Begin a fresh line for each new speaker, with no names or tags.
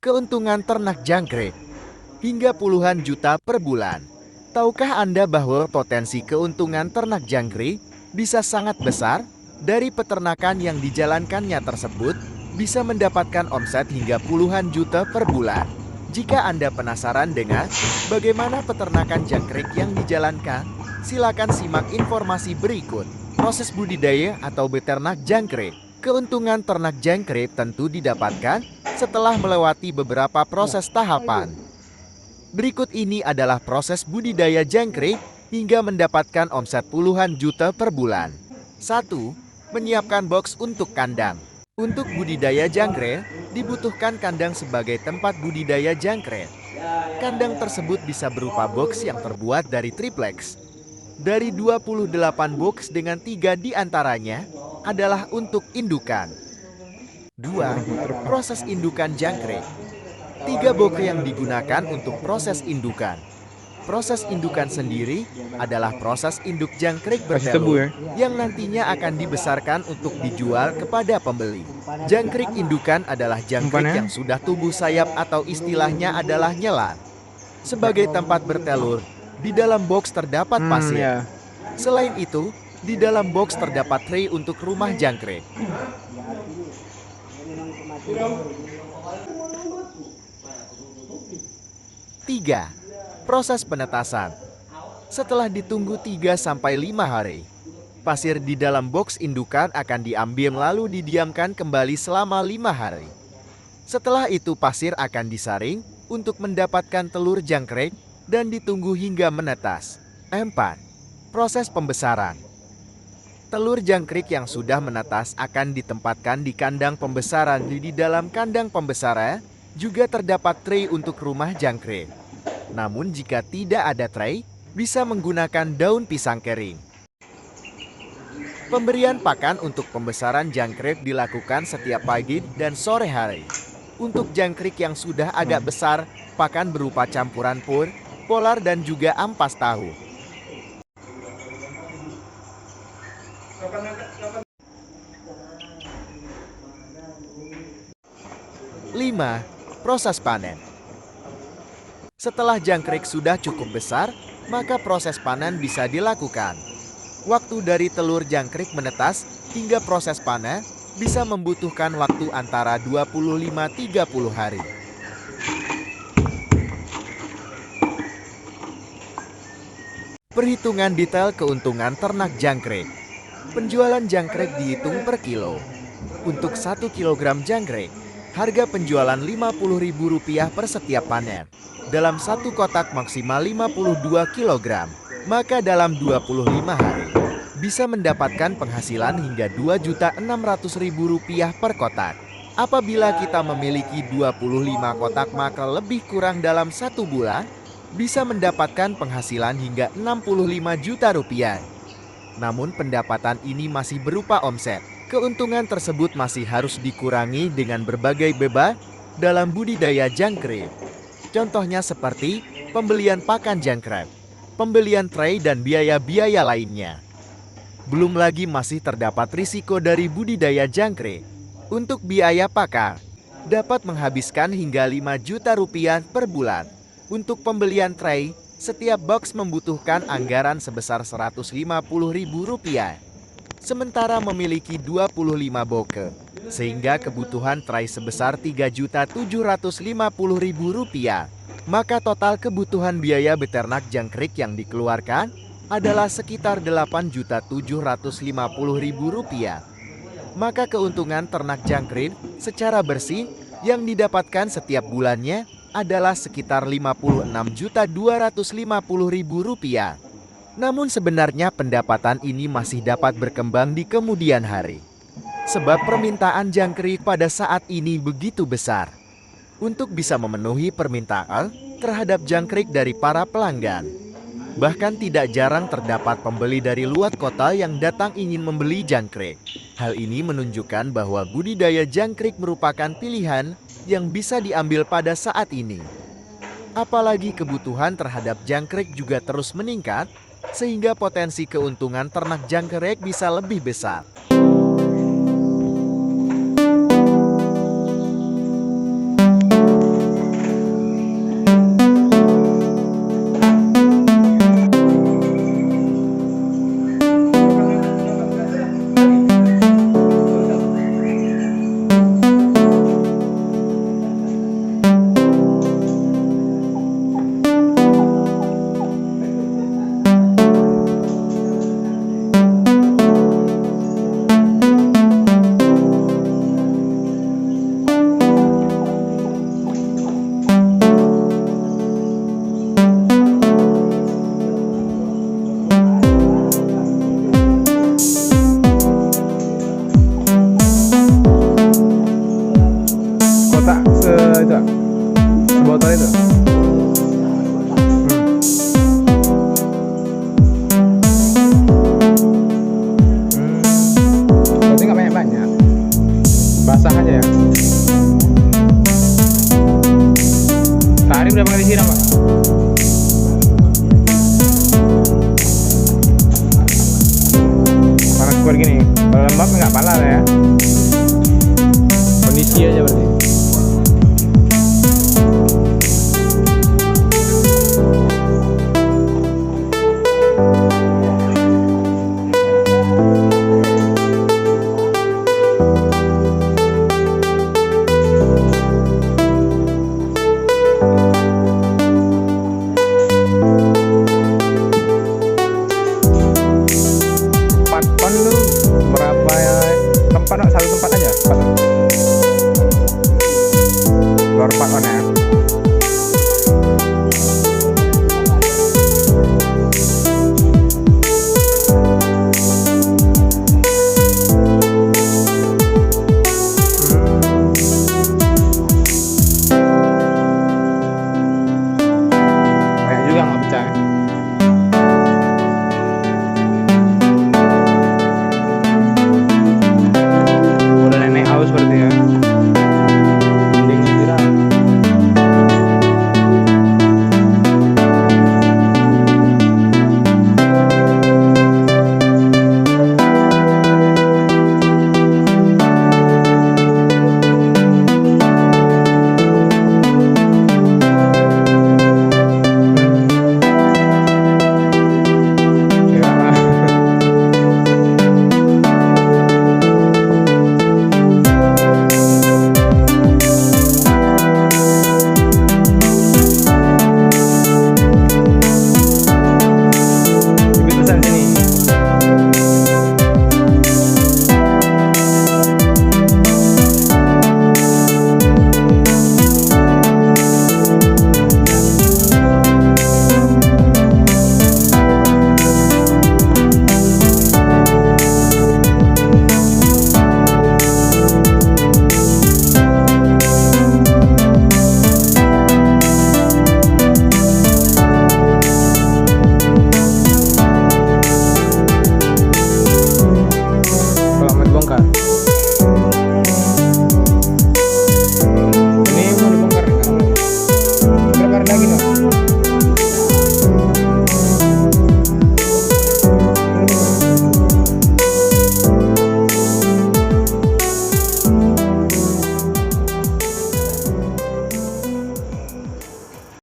Keuntungan ternak jangkrik hingga puluhan juta per bulan. Tahukah Anda bahwa potensi keuntungan ternak jangkrik bisa sangat besar? Dari peternakan yang dijalankannya tersebut bisa mendapatkan omset hingga puluhan juta per bulan. Jika Anda penasaran dengan bagaimana peternakan jangkrik yang dijalankan, silakan simak informasi berikut. Proses budidaya atau beternak jangkrik. Keuntungan ternak jangkrik tentu didapatkan setelah melewati beberapa proses tahapan. Berikut ini adalah proses budidaya jangkrik hingga mendapatkan omset puluhan juta per bulan. 1. Menyiapkan box untuk kandang. Untuk budidaya jangkrik, dibutuhkan kandang sebagai tempat budidaya jangkrik. Kandang tersebut bisa berupa box yang terbuat dari triplex. Dari 28 box dengan 3 diantaranya adalah untuk indukan. 2. Proses indukan jangkrik. 3 box yang digunakan untuk proses indukan. Proses indukan sendiri adalah proses induk jangkrik bertelur yang nantinya akan dibesarkan untuk dijual kepada pembeli. Jangkrik indukan adalah jangkrik yang sudah tumbuh sayap atau istilahnya adalah nyelat. Sebagai tempat bertelur, di dalam box terdapat pasir. Selain itu, di dalam box terdapat tray untuk rumah jangkrik. 3. Proses penetasan. Setelah ditunggu 3-5 hari, pasir di dalam box indukan akan diambil lalu didiamkan kembali selama 5 hari. Setelah itu pasir akan disaring untuk mendapatkan telur jangkrik dan ditunggu hingga menetas. 4. Proses pembesaran. Telur jangkrik yang sudah menetas akan ditempatkan di kandang pembesaran. Di dalam kandang pembesaran juga terdapat tray untuk rumah jangkrik. Namun jika tidak ada tray, bisa menggunakan daun pisang kering. Pemberian pakan untuk pembesaran jangkrik dilakukan setiap pagi dan sore hari. Untuk jangkrik yang sudah agak besar, pakan berupa campuran pur, polar dan juga ampas tahu. 5. Proses panen. Setelah jangkrik sudah cukup besar, maka proses panen bisa dilakukan. Waktu dari telur jangkrik menetas hingga proses panen bisa membutuhkan waktu antara 25-30 hari. Perhitungan detail keuntungan ternak jangkrik. Penjualan jangkrik dihitung per kilo. Untuk 1 kg jangkrik, harga penjualan Rp50.000 per setiap panen. Dalam satu kotak maksimal 52 kg, maka dalam 25 hari bisa mendapatkan penghasilan hingga Rp2.600.000 per kotak. Apabila kita memiliki 25 kotak, maka lebih kurang dalam 1 bulan bisa mendapatkan penghasilan hingga Rp65 juta. Namun pendapatan ini masih berupa omset. Keuntungan tersebut masih harus dikurangi dengan berbagai beban dalam budidaya jangkrik. Contohnya seperti pembelian pakan jangkrik, pembelian tray dan biaya-biaya lainnya. Belum lagi masih terdapat risiko dari budidaya jangkrik. Untuk biaya pakan dapat menghabiskan hingga Rp5 juta per bulan. Untuk pembelian tray, setiap box membutuhkan anggaran sebesar Rp150.000. Sementara memiliki 25 boke, sehingga kebutuhan tray sebesar Rp3.750.000. Maka total kebutuhan biaya beternak jangkrik yang dikeluarkan adalah sekitar Rp8.750.000. Maka keuntungan ternak jangkrik secara bersih yang didapatkan setiap bulannya adalah sekitar Rp56.250.000. Namun sebenarnya pendapatan ini masih dapat berkembang di kemudian hari. Sebab permintaan jangkrik pada saat ini begitu besar. Untuk bisa memenuhi permintaan terhadap jangkrik dari para pelanggan. Bahkan tidak jarang terdapat pembeli dari luar kota yang datang ingin membeli jangkrik. Hal ini menunjukkan bahwa budidaya jangkrik merupakan pilihan yang bisa diambil pada saat ini. Apalagi kebutuhan terhadap jangkrik juga terus meningkat, sehingga potensi keuntungan ternak jangkrik bisa lebih besar.
botol itu. Berarti nggak banyak-banyak. Basah aja ya. Sehari berapa kali siram, Pak? Panas keluar gini. Kalau lembab nggak pala lah ya. Kondisi aja berarti. Lu berapa tempat? Satu tempat aja, keluar 4 ton ya.